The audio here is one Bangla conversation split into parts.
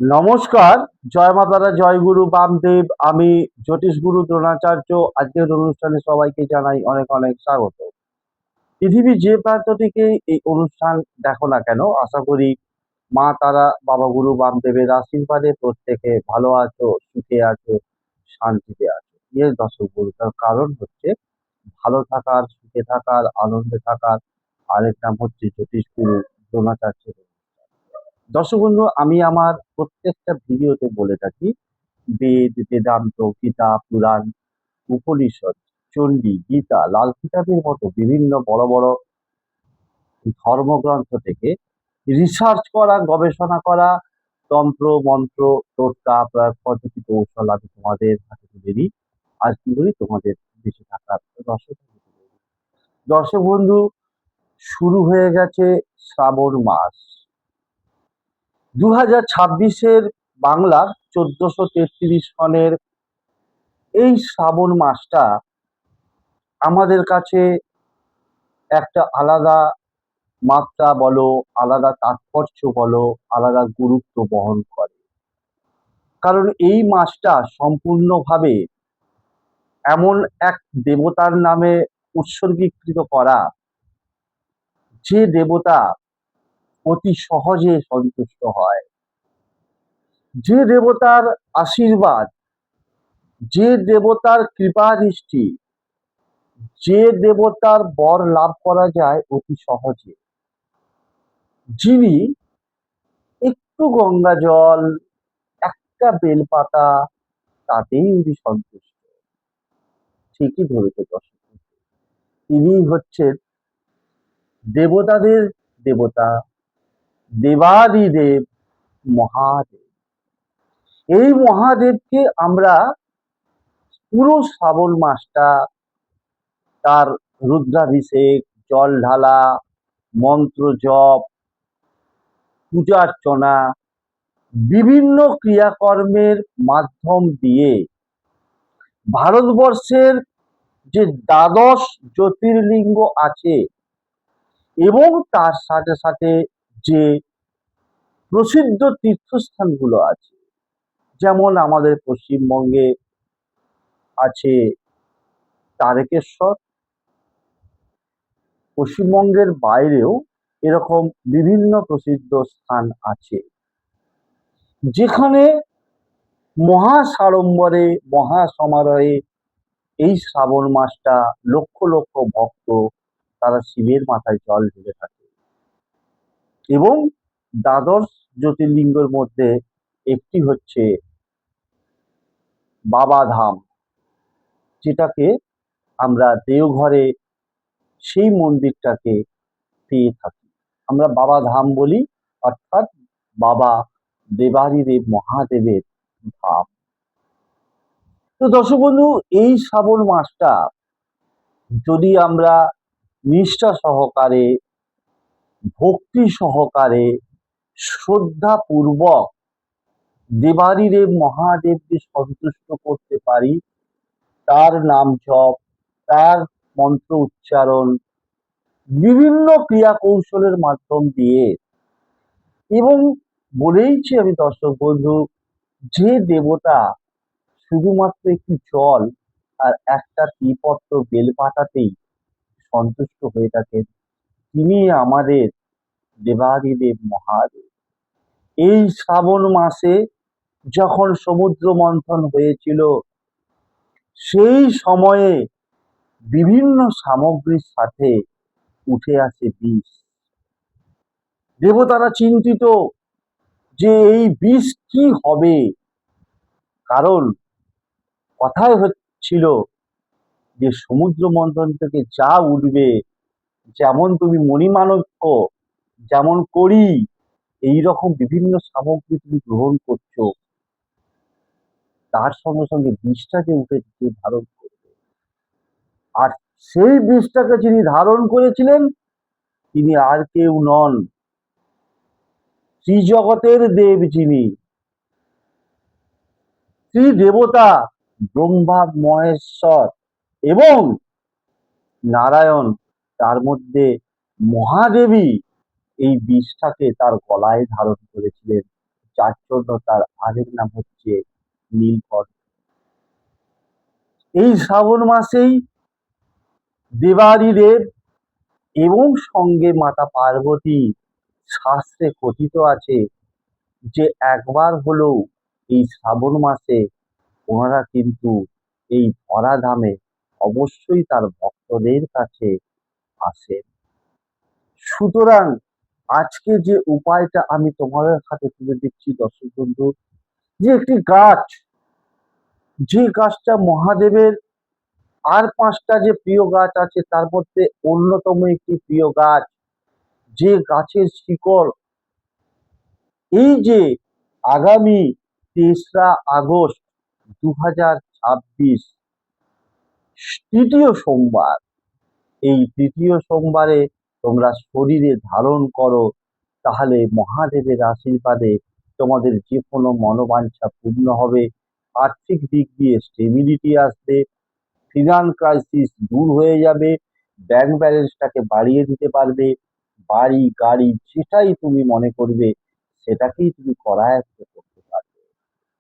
নমস্কার, জয় মাতারা, জয় গুরু বামদেব। আমি জ্যোতিষগুরু দ্রোণাচার্য। আজকের অনুষ্ঠানে সবাইকে জানাই অনেক অনেক স্বাগত। পৃথিবীর যে প্রান্ত থেকে এই অনুষ্ঠান দেখো না কেন, আশা করি মা তারা, বাবা গুরু বামদেবের আশীর্বাদে প্রত্যেকে ভালো আছো, সুখে আছো, শান্তিতে আছো। এর দর্শক বন্ধু, তার কারণ হচ্ছে ভালো থাকার, সুখে থাকার, আনন্দে থাকার আরেক নাম হচ্ছে জ্যোতিষগুরু দ্রোণাচার্য। দর্শক বন্ধু, আমি আমার প্রত্যেকটা ভিডিওতে বলে থাকি বেদ, বেদান্ত, গীতা, পুরাণ, উপনিষদ, চণ্ডী, গীতা, লাল কিতাবের মতো বিভিন্ন বড় বড় ধর্মগ্রন্থ থেকে রিসার্চ করা, গবেষণা করা তন্ত্র, মন্ত্র, টোটকা, প্রয়োগ পদ্ধতি, কৌশল আমি তোমাদের হাতে তুলে দিই। আর কি করি, তোমাদের বেঁচে থাকার দর্শক দর্শক বন্ধু, শুরু হয়ে গেছে শ্রাবণ মাস। 2026-এর বাংলার 1433 সনের এই শ্রাবণ মাসটা আমাদের কাছে একটা আলাদা মাত্রা বলো, আলাদা তাৎপর্য বলো, আলাদা গুরুত্ব বহন করে। কারণ এই মাসটা সম্পূর্ণভাবে এমন এক দেবতার নামে উৎসর্গীকৃত করা, যে দেবতা অতি সহজে সন্তুষ্ট হয়, যে দেবতার আশীর্বাদ, যে দেবতার কৃপা দৃষ্টি, যে দেবতার বর লাভ করা যায় অতি সহজে, যিনি একটু গঙ্গা জল, একটা বেলপাতা, তাতেই উনি সন্তুষ্ট। ঠিকই ধরেছে দর্শক, তিনি হচ্ছেন দেবতাদের দেবতা, দেবাদিদেব, মহাদেব। এই মহাদেবকে আমরা পুরো শ্রাবণ মাসটা তার রুদ্রাভিষেক, জল ঢালা, মন্ত্র জপ, পূজা অর্চনা, বিভিন্ন ক্রিয়াকর্মের মাধ্যম দিয়ে ভারতবর্ষের যে দ্বাদশ জ্যোতির্লিঙ্গ আছে এবং তার সাথে সাথে যে প্রসিদ্ধ তীর্থস্থানগুলো আছে, যেমন আমাদের পশ্চিমবঙ্গে আছে তারকেশ্বর, পশ্চিমবঙ্গের বাইরেও এরকম বিভিন্ন প্রসিদ্ধ স্থান আছে, যেখানে মহা সাড়ম্বরে, মহা সমারোহে এই শ্রাবণ মাসটা লক্ষ লক্ষ ভক্ত তারা শিবের মাথায় জল ঢেলে থাকে। এবং দ্বাদশ জ্যোতির্লিঙ্গের মধ্যে একটি হচ্ছে বাবাধাম, যেটাকে আমরা দেওঘরে সেই মন্দিরটাকে পেয়ে থাকি। আমরা বাবাধাম বলি, অর্থাৎ বাবা দেবাদিদেব মহাদেবের ধাম। তো দর্শক বন্ধু, এই শ্রাবণ মাসটা যদি আমরা নিষ্ঠা সহকারে, ভক্তি সহকারে, শ্রদ্ধা পূর্বক দেবাদিদেব মহাদেবকে সন্তুষ্ট করতে পারি, তার নাম জপ, তার মন্ত্র উচ্চারণ, বিভিন্ন ক্রিয়া কৌশলের মাধ্যম দিয়ে, এবং বলেইছি আমি দর্শক বন্ধু, যে দেবতা শুধুমাত্র একটি জল আর একটা ত্রিপত্র বেলপাতাতেই সন্তুষ্ট হয়ে থাকেন, তিনি আমাদের দেবাদিদেব মহাদেব। এই শ্রাবণ মাসে যখন সমুদ্র মন্থন হয়েছিল, সেই সময়ে বিভিন্ন সামগ্রীর সাথে উঠে আসে বিষ। দেবতারা চিন্তিত যে এই বিষ কি হবে, কারণ কথাই হচ্ছিল যে সমুদ্র মন্থন থেকে যা উঠবে, যেমন তুমি মণিমাণিক্য, যেমন করি, এইরকম বিভিন্ন সামগ্রী তুমি গ্রহণ করছো, তার সঙ্গে সঙ্গে বিষটা যে উঠেছে যে ধারণ করবে, আর সেই বিষটাকে যিনি ধারণ করেছিলেন তিনি আর কেউ নন, শ্রীজগতের দেব, যিনি শ্রী দেবতা ব্রহ্মা, মহেশ্বর এবং নারায়ণ, তার মধ্যে মহাদেবী এই বিষটাকে তার গলায় ধারণ করেছিলেন, যার জন্য তার আরেক নাম হচ্ছে নীলকণ্ঠ। এই শ্রাবণ মাসেই দেবাদিদেব এবং সঙ্গে মাতা পার্বতী শাস্ত্রে কথিত আছে যে একবার হলেও এই শ্রাবণ মাসে ওনারা কিন্তু এই ধরাধামে অবশ্যই তার ভক্তদের কাছে আসেন। সুতরাং আজকে যে উপায়টা আমি তোমাদের হাতে তুলে দিচ্ছি দর্শক বন্ধু, যে একটি গাছ, যে গাছটা মহাদেবের আর 5টা যে প্রিয় গাছ আছে তার মধ্যে অন্যতম একটি প্রিয় গাছ, যে গাছের শিকড় এই যে আগামী 3রা আগস্ট 2026 তৃতীয় সোমবার, এই তৃতীয় সোমবারে তোমরা শরীরে ধারণ করো, তাহলে মহাদেবের আশীর্বাদে তোমাদের যে কোনো মনোবাঞ্ছা পূর্ণ হবে, আর্থিক দিক দিয়ে স্টেবিলিটি আসবে, ফিনান্স ক্রাইসিস দূর হয়ে যাবে, ব্যাংক ব্যালেন্সটাকে বাড়িয়ে দিতে পারবে, বাড়ি গাড়ি যেটাই তুমি মনে করবে সেটাকেই তুমি করায়ত্ত করতে পারবে।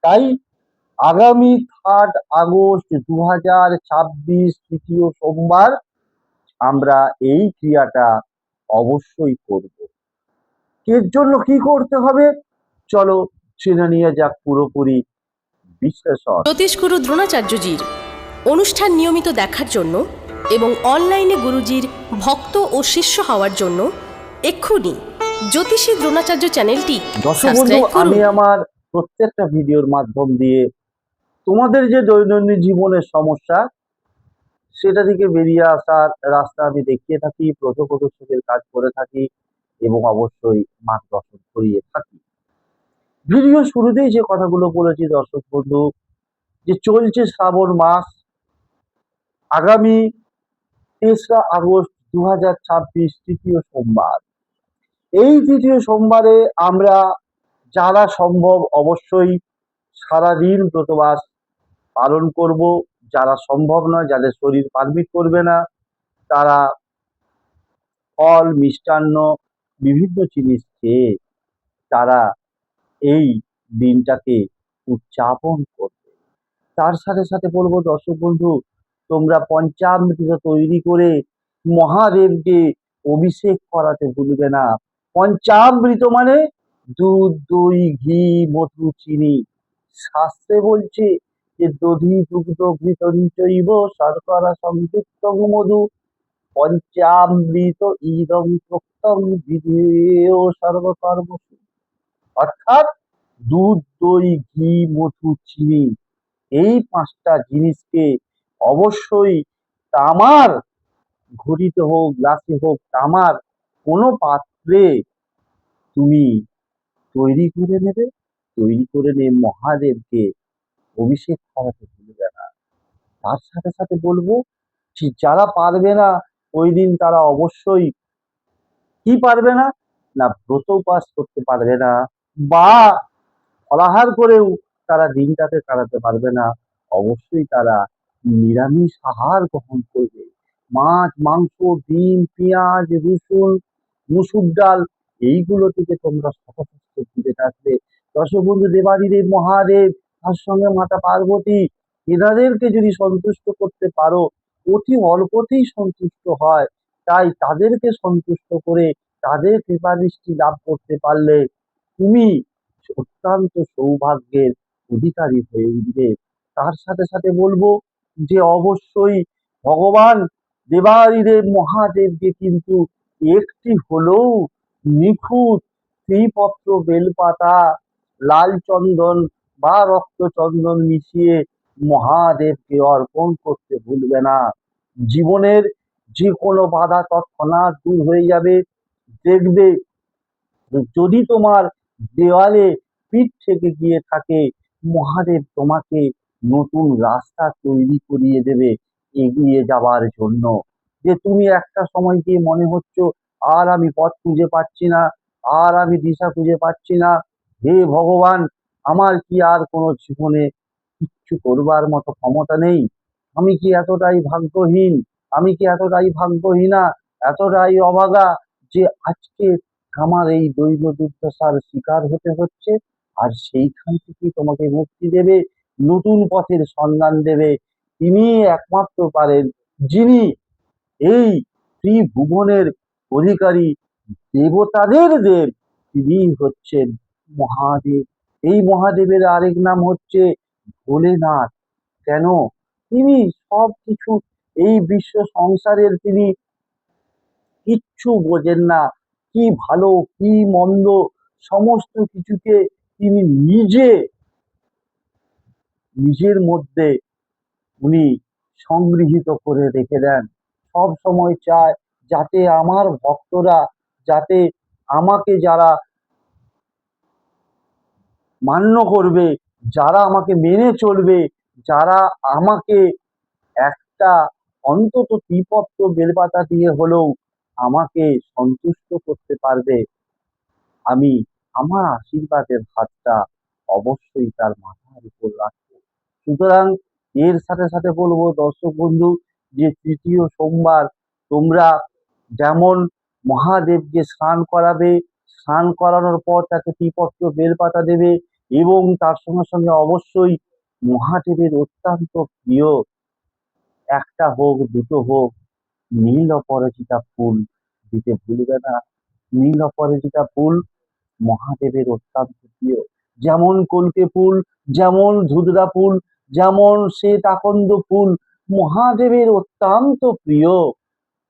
তাই আগামী 3 আগস্ট 2026 তৃতীয় সোমবার আমরা এই ক্রিয়াটা অবশ্যই করব। এর জন্য কি করতে হবে চলো জেনে নিয়ে যাক পুরোপুরি বিশ্লেষণ। জ্যোতিষগুরু দ্রোণাচার্যজির অনুষ্ঠান নিয়মিত দেখার জন্য এবং অনলাইনে গুরুজির ভক্ত ও শিষ্য হওয়ার জন্য এক্ষুনি জ্যোতিষী দ্রোণাচার্য চ্যানেলটি দর্শক বন্ধু, সাবস্ক্রাইব করুন। আমি আমার প্রত্যেকটা ভিডিওর মাধ্যম দিয়ে তোমাদের যে দৈনন্দিন জীবনের সমস্যা সেটা থেকে বেরিয়ে আসার রাস্তা আমি দেখিয়ে থাকি, প্রত্যক্ষদর্শকের কাজ করে থাকি এবং অবশ্যই মার্গদর্শন করিয়ে থাকি। ভিডিও শুরুতেই যে কথাগুলো বলেছি দর্শক বন্ধু, যে চলছে শ্রাবণ মাস, আগামী 3রা আগস্ট 2026 তৃতীয় সোমবার। এই তৃতীয় সোমবারে আমরা যারা সম্ভব অবশ্যই সারাদিন ব্রতবাস পালন করব, যারা সম্ভব নয়, যাদের শরীর পারমিট করবে না, তারা ফল মিষ্টান্ন বিভিন্ন জিনিস খেয়ে তারা এই দিনটাকে উদযাপন করবে। তার সাথে সাথে বলবো দর্শক বন্ধু, তোমরা পঞ্চামৃত তৈরি করে মহাদেবকে অভিষেক করাতে ভুলবে না। পঞ্চামৃত মানে দুধ, দই, ঘি, মধু, চিনি। শাস্ত্রে বলছে যে দধি দুগ্ধ ঘৃতং চৈব শর্করা সংযুক্তং মধু পঞ্চামৃত ইদং প্রক্তং বিধেয় সর্বকর্মসু। অর্থাৎ দুধ, দই, ঘি, মধু, চিনি, এই 5টা জিনিসকে অবশ্যই তামার ঘটিতে হোক, গ্লাসে হোক, তামার কোনো পাত্রে তুমি তৈরি করে নেবে। তৈরি করে নিয়ে মহাদেবকে অভিষেক করাতে ভুলবে না। তার সাথে সাথে বলবো যে যারা পারবে না ওই দিন, তারা অবশ্যই কি পারবে না, না ব্রত উপবাস করতে পারবে না, বা ফলাহার করেও তারা দিনটাকে কাটাতে পারবে না। অবশ্যই তারা নিরামিষ আহার গ্রহণ করবে। মাছ, মাংস, ডিম, পেঁয়াজ, রসুন, মুসুর ডাল এইগুলো থেকে তোমরা শতশত দূরে থাকবে। দর্শক বন্ধু, দেবাদিদেব মহাদেব তার সঙ্গে মাতা পার্বতী এনাদেরকে যদি সন্তুষ্ট করতে পারো, অতি অল্পতেই সন্তুষ্ট হয়। তাই তাদেরকে সন্তুষ্ট করে তাদের কৃপাদৃষ্টি লাভ করতে পারলে তুমি অত্যন্ত সৌভাগ্যের অধিকারী হয়ে উঠবে। তার সাথে সাথে বলবো যে অবশ্যই ভগবান দেবাদিদেব মহাদেবকে কিন্তু একটি হলেও নিখুঁত শ্রীপত্র, বেলপাতা, লাল চন্দন বা রক্ত চন্দন মিশিয়ে মহাদেবকে অর্পণ করতে ভুলবে না। জীবনের যে কোনো বাধা তৎক্ষণাৎ দূর হয়ে যাবে। দেখবে যদি তোমার দেওয়ালে পিঠ থেকে গিয়ে থাকে, মহাদেব তোমাকে নতুন রাস্তা তৈরি করিয়ে দেবে এগিয়ে যাওয়ার জন্য। যে তুমি একটা সময় গিয়ে মনে হচ্ছে আর আমি পথ খুঁজে পাচ্ছি না, আর আমি দিশা খুঁজে পাচ্ছি না, হে ভগবান আমার কি আর কোনো জীবনে কিচ্ছু করবার মতো ক্ষমতা নেই, আমি কি এতটাই ভাগ্যহীন, আমি কি এতটাই ভাগ্যহীনা, এতটাই অভাগা যে আজকে আমার এই দৈব দুর্দশার শিকার হতে হচ্ছে। আর সেইখান থেকে তোমাকে মুক্তি দেবে, নতুন পথের সন্ধান দেবে। তিনি একমাত্র পারেন যিনি এই ত্রিভুবনের অধিকারী, দেবতাদের দেব, তিনি হচ্ছেন মহাদেব। এই মহাদেবের আরেক নাম হচ্ছে ভোলেনাথ। কেন? তিনি সবকিছু, এই বিশ্ব সংসারের তিনি কিচ্ছু বোঝেন না, কি ভালো কি মন্দ সমস্ত কিছুকে তিনি নিজের মধ্যে উনি সংগৃহীত করে রেখে দেন। সব সময় চায় যাতে আমার ভক্তরা, যাতে আমাকে যারা মান্য করবে, যারা আমাকে মেনে চলবে, যারা আমাকে একটা অন্তত ত্রিপত্র বেলপাতা দিয়ে হলেও আমাকে সন্তুষ্ট করতে পারবে, আমি আমার আশীর্বাদের হাতটা অবশ্যই তার মাথার উপর রাখবো। সুতরাং এর সাথে সাথে বলবো দর্শক বন্ধু, যে তৃতীয় সোমবার তোমরা যেমন মহাদেবকে স্নান করাবে, স্নান করানোর পর তাকে ত্রিপত্র বেলপাতা দেবে, এবং তার সঙ্গে সঙ্গে অবশ্যই মহাদেবের অত্যন্ত প্রিয় একটা হোক দুটো হোক নীল অপরাজিতা ফুল দিতে ভুলবে না। নীল অপরাজিতা ফুল মহাদেবের অত্যন্ত প্রিয়। যেমন কলকে ফুল, যেমন ধুতরা ফুল, যেমন শ্বেত আকন্দ ফুল মহাদেবের অত্যন্ত প্রিয়,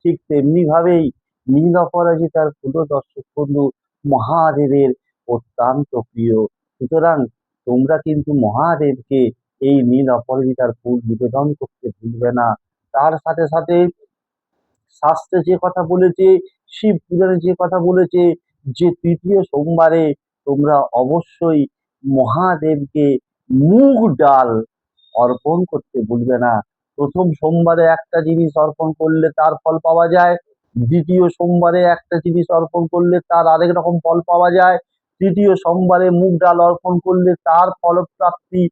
ঠিক তেমনি ভাবেই নীল অপরাজিতার ফুলও দর্শক বন্ধু মহাদেবের অত্যন্ত প্রিয়। সুতরাং তোমরা কিন্তু মহাদেবকে এই নীল অপরাজিতার ফুল নিবেদন করতে ভুলবে না। তার সাথে সাথে শাস্ত্রে যে কথা বলেছে, শিব পুরাণে যে কথা বলেছে, যে তৃতীয় সোমবারে তোমরা অবশ্যই মহাদেবকে মুগ ডাল অর্পণ করতে ভুলবে না। প্রথম সোমবারে একটা জিনিস অর্পণ করলে তার ফল পাওয়া যায়, দ্বিতীয় সোমবারে একটা জিনিস অর্পণ করলে তার আরেক রকম ফল পাওয়া যায়, তৃতীয় সোমবারে মুগ ডাল অর্পণ করলে তার ফলপ্রাপ্তি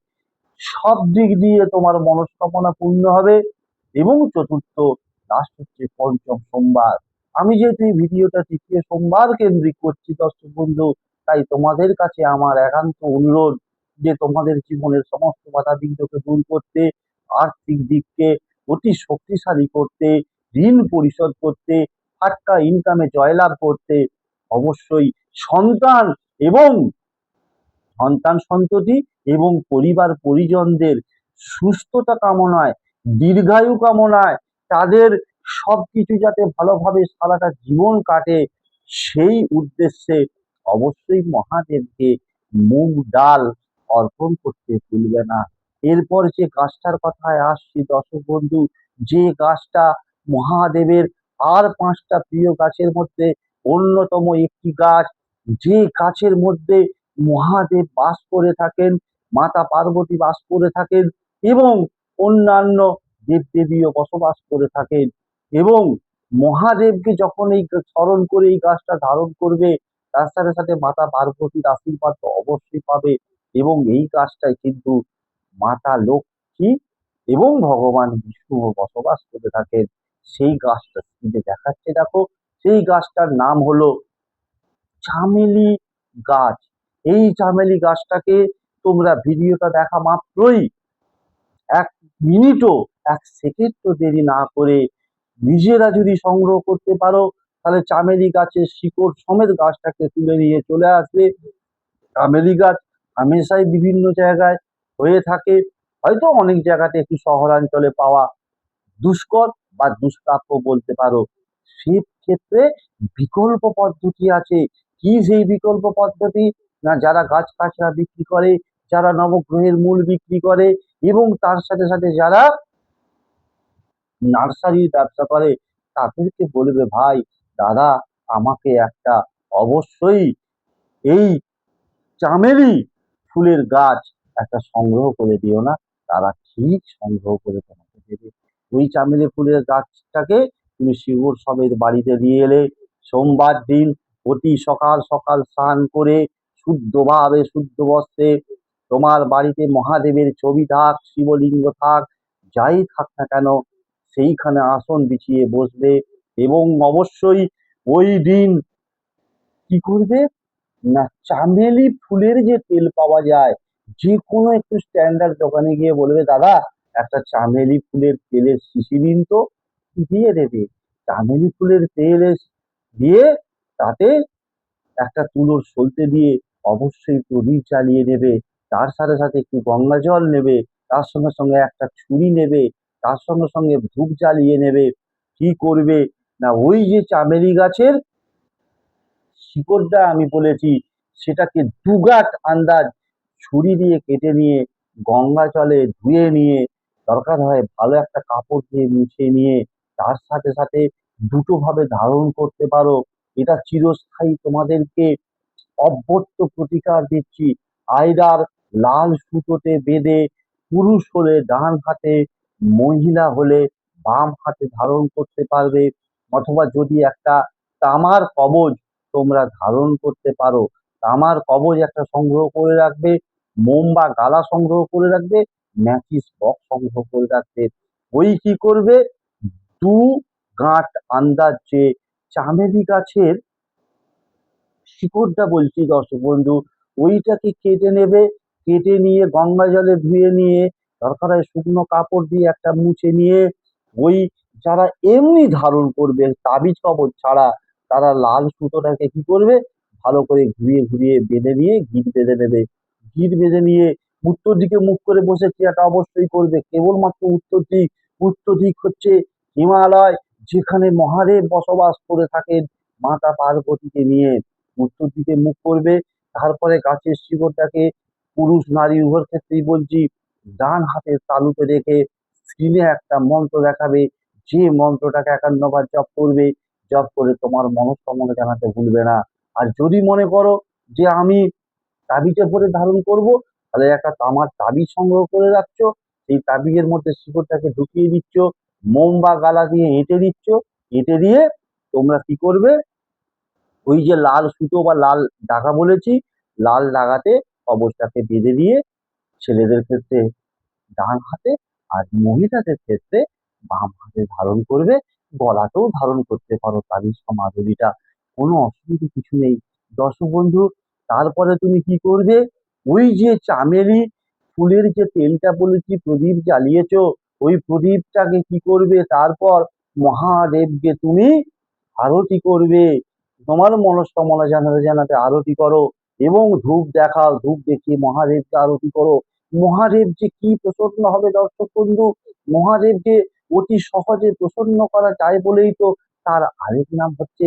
সব দিক দিয়ে তোমার মনস্কামনা পূর্ণ হবে। এবং চতুর্থ, লাস্ট হচ্ছে পঞ্চম সোমবার। আমি যেহেতু এই ভিডিওটা তৃতীয় সোমবার কেন্দ্রিক করছি দর্শক বন্ধু, তাই তোমাদের কাছে আমার একান্ত অনুরোধ যে তোমাদের জীবনের সমস্ত বাধা বিঘ্নকে দূর করতে, আর্থিক দিককে অতি শক্তিশালী করতে, ঋণ পরিশোধ করতে, ফাটকা ইনকামে জয়লাভ করতে, অবশ্যই সন্তান এবং সন্তান সন্ততি এবং পরিবার পরিজনদের সুস্থতা কামনায়, দীর্ঘায়ু কামনায়, তাদের সবকিছু যাতে ভালোভাবে সারাটা জীবন কাটে, সেই উদ্দেশ্যে অবশ্যই মহাদেবকে মুগ ডাল অর্পণ করতে ভুলবে না। এরপর যে গাছটার কথায় আসছি দর্শক বন্ধু, যে গাছটা মহাদেবের আর 5টা প্রিয় গাছের মধ্যে অন্যতম একটি গাছ, যে গাছের মধ্যে মহাদেব বাস করে থাকেন, মাতা পার্বতী বাস করে থাকেন, এবং অন্যান্য দেবদেবীও বসবাস করে থাকেন। এবং মহাদেবকে যখন এই স্মরণ করে এই গাছটা ধারণ করবে, তার সাথে সাথে মাতা পার্বতীর আশীর্বাদ তো অবশ্যই পাবে। এবং এই গাছটাই কিন্তু মাতা লক্ষ্মী এবং ভগবান বিষ্ণুও বসবাস করে থাকেন। সেই গাছটা স্ক্রিনে দেখাচ্ছে দেখো, সেই গাছটার নাম হলো চামেলি গাছ। এই চামেলি গাছটাকে তোমরা ভিডিওটা দেখা মাত্রই 1 মিনিটও 1 সেকেন্ডও দেরি না করে নিজেরা যদি সংগ্রহ করতে পারো, তাহলে চামেলি গাছের শিকড় সমেত গাছটাকে তুলে নিয়ে চলে আসবে। চামেলি গাছ হামেশাই বিভিন্ন জায়গায় হয়ে থাকে, হয়তো অনেক জায়গাতে একটু শহরাঞ্চলে পাওয়া দুষ্কর বা দুষ্প্রাপ্য বলতে পারো। সেক্ষেত্রে বিকল্প পদ্ধতি আছে। কি সেই বিকল্প পদ্ধতি? না, যারা গাছ কাঁচরা বিক্রি করে, যারা নবগ্রহের মূল বিক্রি করে, এবং তার সাথে সাথে যারা নার্সারির ব্যবসা করে, তাদেরকে বলবে ভাই দাদা আমাকে একটা অবশ্যই এই চামেলি ফুলের গাছ একটা সংগ্রহ করে দিও না। তারা ঠিক সংগ্রহ করে তোমাকে দেবে। ওই চামেলি ফুলের গাছটাকে তুমি শিবর সমেত বাড়িতে দিয়ে এলে, সোমবার দিন অতি সকাল সকাল স্নান করে শুদ্ধভাবে শুদ্ধ বস্ত্রে তোমার বাড়িতে মহাদেবের ছবি থাক, শিবলিঙ্গ থাক, যাই থাক না কেন, সেইখানে আসন বিছিয়ে বসবে। এবং অবশ্যই ওই দিন কি করবে? না চামেলি ফুলের যে তেল পাওয়া যায়, যে কোনো একটু স্ট্যান্ডার্ড দোকানে গিয়ে বলবে দাদা একটা চামেলি ফুলের তেলের শিশি দিন তো, দিয়ে দেবে। চামেলি ফুলের তেল দিয়ে তাতে একটা তুলোর সলতে দিয়ে অবশ্যই প্রদীপ জ্বালিয়ে নেবে। তার সাথে সাথে একটু গঙ্গা জল নেবে, তার সঙ্গে সঙ্গে একটা ছুরি নেবে, তার সঙ্গে সঙ্গে ধূপ জ্বালিয়ে নেবে। কি করবে না, ওই যে চামেলি গাছের শিকড়টা আমি বলেছি সেটাকে দুগাঁট আন্দাজ ছুরি দিয়ে কেটে নিয়ে গঙ্গা জলে ধুয়ে নিয়ে দরকার হয় ভালো একটা কাপড় দিয়ে মুছে নিয়ে তার সাথে সাথে দুটো ভাবে ধারণ করতে পারো। এটা চিরস্থায়ী তোমাদেরকে অব্যর্থ প্রতিকার দিচ্ছি। আইদার লাল সুতোতে বেঁধে পুরুষ হলে ডান হাতে, মহিলা হলে বাম হাতে ধারণ করতে পারবে। অথবা যদি একটা তামার কবজ তোমরা ধারণ করতে পারো, তামার কবজ একটা সংগ্রহ করে রাখবে, মোম বা গালা সংগ্রহ করে রাখবে, ম্যাচিস বক্স সংগ্রহ করে রাখবে। ওই কি করবে, দু গাঁট আন্দাজ যে চামেলি গাছের শিকড়টা বলছি দর্শক বন্ধু, ওইটাকে কেটে নেবে। কেটে নিয়ে গঙ্গা জলে ধুয়ে নিয়ে দরকার হয় শুকনো কাপড় দিয়ে একটা মুছে নিয়ে ওই যারা এমনি ধারণ করবে তাবিজ কবজ ছাড়া, তারা লাল সুতোটাকে কি করবে, ভালো করে ঘুরিয়ে ঘুরিয়ে বেঁধে নিয়ে গিট বেঁধে নেবে। গিট বেঁধে নিয়ে উত্তর দিকে মুখ করে বসে ক্রিয়াটা অবশ্যই করবে, কেবলমাত্র উত্তর দিক। উত্তর দিক হচ্ছে হিমালয়, যেখানে মহাদেব বসবাস করে থাকেন মাতা পার্বতীকে নিয়ে। উত্তর দিকে মুখ করবে। তারপরে গাছের শিকড়টাকে পুরুষ নারী উভয়ের ক্ষেত্রেই বলছি ডান হাতের তালুতে রেখে স্ক্রিনে একটা মন্ত্র দেখাবে, যে মন্ত্রটাকে 51 বার জপ করবে। জপ করে তোমার মনস্কামনা জানাতে ভুলবে না। আর যদি মনে করো যে আমি তাবিজে ভরে ধারণ করব, তাহলে একটা তামার তাবিজ সংগ্রহ করে রাখছো, সেই তাবিজের মধ্যে শিকড়টাকে ঢুকিয়ে দিচ্ছ, মোম বা গালা দিয়ে এঁটে দিচ্ছ। এঁটে দিয়ে তোমরা কি করবে, ওই যে লাল সুতো বা লাল দাগা বলেছি, লাল দাগাতে কবচটাকে বেঁধে দিয়ে ছেলেদের ক্ষেত্রে ডান হাতে আর মহিলাদের ক্ষেত্রে বাম হাতে ধারণ করবে। গলাতেও ধারণ করতে পারো তাবিজ সমাদুরিটা, কোনো অসুবিধা কিছু নেই দর্শক বন্ধু। তারপরে তুমি কি করবে, ওই যে চামেলি ফুলের যে তেলটা বলেছি প্রদীপ জ্বালিয়েছো, ওই প্রদীপটাকে কি করবে, তারপর মহাদেবকে তুমি আরতি করবে। তোমার মনস্কামনা জানাতে জানাতে আরতি করো এবং ধূপ দেখাও, ধূপ দেখিয়ে মহাদেবকে আরতি করো। মহাদেব যে কি প্রসন্ন হবে দর্শক বন্ধু, মহাদেবকে অতি সহজে প্রসন্ন করা যায় বলেই তো তার আরেক নাম হচ্ছে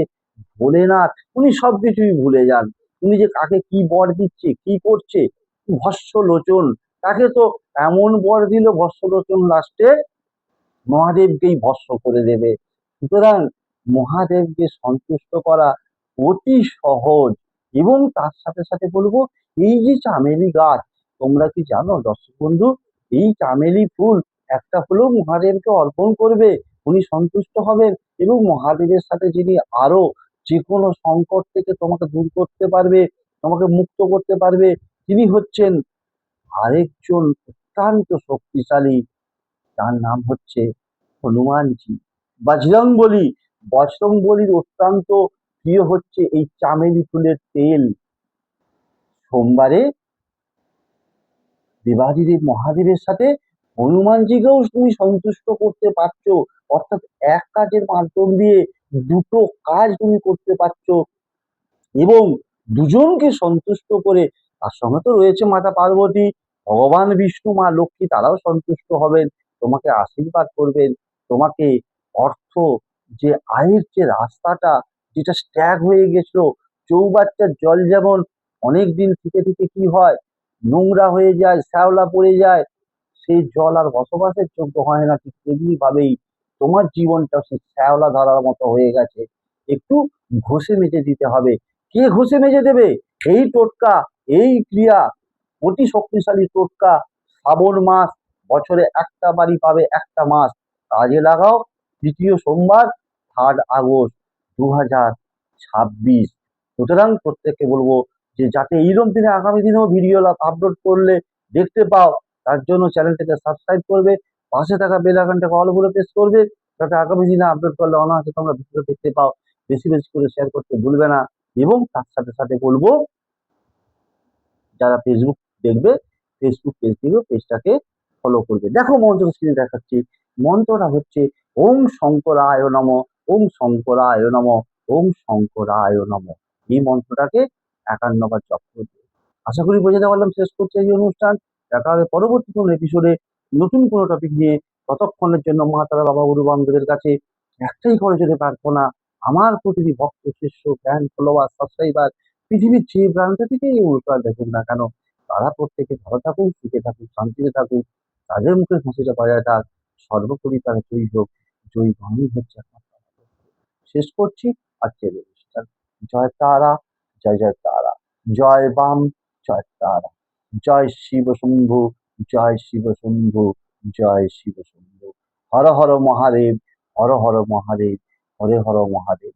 ভোলেনাথ। উনি সবকিছুই ভুলে যান। উনি যে কাকে কি বর দিচ্ছে, কি করছে, ভস্য লোচন, তাকে তো এমন বর দিল ভস্য লোচন লাস্টে মহাদেবকেই ভস্ম করে দেবে। সুতরাং মহাদেবকে সন্তুষ্ট করা অতি সহজ। এবং তার সাথে সাথে বলবো, এই যে চামেলি গাছ, তোমরা কি জানো দর্শক বন্ধু, এই চামেলি ফুল একটা হলেও মহাদেবকে অর্পণ করবে, উনি সন্তুষ্ট হবেন। এবং মহাদেবের সাথে যিনি আরো যে কোনো সংকট থেকে তোমাকে দূর করতে পারবে, তোমাকে মুক্ত করতে পারবে, তিনি হচ্ছেন আরেকজন অত্যন্ত শক্তিশালী, তার নাম হচ্ছে হনুমানজি। বজরংবলী, বজরংবলীর অত্যন্ত প্রিয় হচ্ছে এই চামেলি ফুলের তেল। সোমবারে দেবাদিদেব মহাদেবের সাথে হনুমানজিকেও তুমি সন্তুষ্ট করতে পারছো। অর্থাৎ এক কাজের মাধ্যম দিয়ে দুটো কাজ তুমি করতে পারছো এবং দুজনকে সন্তুষ্ট করে। তার সঙ্গে তো রয়েছে মাতা পার্বতী, ভগবান বিষ্ণু, মা লক্ষ্মী, তারাও সন্তুষ্ট হবেন, তোমাকে আশীর্বাদ করবেন। তোমাকে অর্থ, যে আয়ের যে রাস্তাটা যেটা স্ট্যাগ হয়ে গেছিল, চৌবাচ্চার জল যেমন অনেক দিন থেকে থেকে কি হয়, নোংরা হয়ে যায়, শ্যাওলা পড়ে যায়, সেই জল আর বসবাসের যোগ্য হয় না, ঠিক তেমনি ভাবেই তোমার জীবনটা সেই শ্যাওলা ধরার মতো হয়ে গেছে। একটু ঘষে মেজে দিতে হবে। কে ঘষে মেজে দেবে? এই টোটকা, এই ক্রিয়া, অতি শক্তিশালী টোটকা। শ্রাবণ মাস, বছরে একটা বারই পাবে, একটা মাস, কাজে লাগাও। তৃতীয় সোমবার, 3 আগস্ট 2026। সুতরাং প্রত্যেককে বলবো যে যাতে এইরকম দিনে আগামী দিনেও ভিডিও আপলোড করলে দেখতে পাও, তার জন্য চ্যানেলটাকে সাবস্ক্রাইব করবে, পাশে থাকা বেল আইকনটাকে অল করে প্রেস করবে, যাতে আগামী দিনে আপলোড করলে অনায়াসে তোমরা ভিডিও দেখতে পাও। বেশি বেশি করে শেয়ার করতে ভুলবে না। এবং তার সাথে সাথে বলবো যারা ফেসবুক দেখবে, ফেসবুক পেজ দেখবে, পেজটাকে ফলো করবে। দেখো মন্ত্র স্ক্রিনে দেখাচ্ছি। মন্ত্রটা হচ্ছে ওম শঙ্করায় নম, ওম শঙ্করায় নম, ওম শঙ্করায় নম। এই মন্ত্রটাকে 51 বার জপ করবে। আশা করি বোঝাতে পারলাম। শেষ করছি এই অনুষ্ঠান। দেখা হবে পরবর্তী কোনো এপিসোডে নতুন কোনো টপিক নিয়ে। ততক্ষণের জন্য মা তারা, বাবা, গুরু, বান্ধবের কাছে একটাই করে যদি প্রার্থনা, আমার প্রতিটি ভক্ত, শিষ্য, ফ্যান, ফলোয়ার, সাবস্ক্রাইবার, পৃথিবীর যে প্রান্ত থেকে এই অনুষ্ঠান দেখুন না কেন, তারা প্রত্যেকে ভালো থাকুন, সুখে থাকুন, শান্তিতে থাকুন, তাদের মুখে হাসিটা পাওয়া থাক, সর্বোপরি তারা জয়ী হোক। জয়ী বাণী হচ্ছে একমাত্র আমার লক্ষ্য। শেষ করছি আজকের অনুষ্ঠান। জয় তারা, জয় জয় তারা, জয় বাম, জয় তারা, জয় শিব শম্ভু, জয় শিব শম্ভু, জয় শিব শম্ভু। হর হর মহাদেব, হর হর মহাদেব, হরে হর মহাদেব।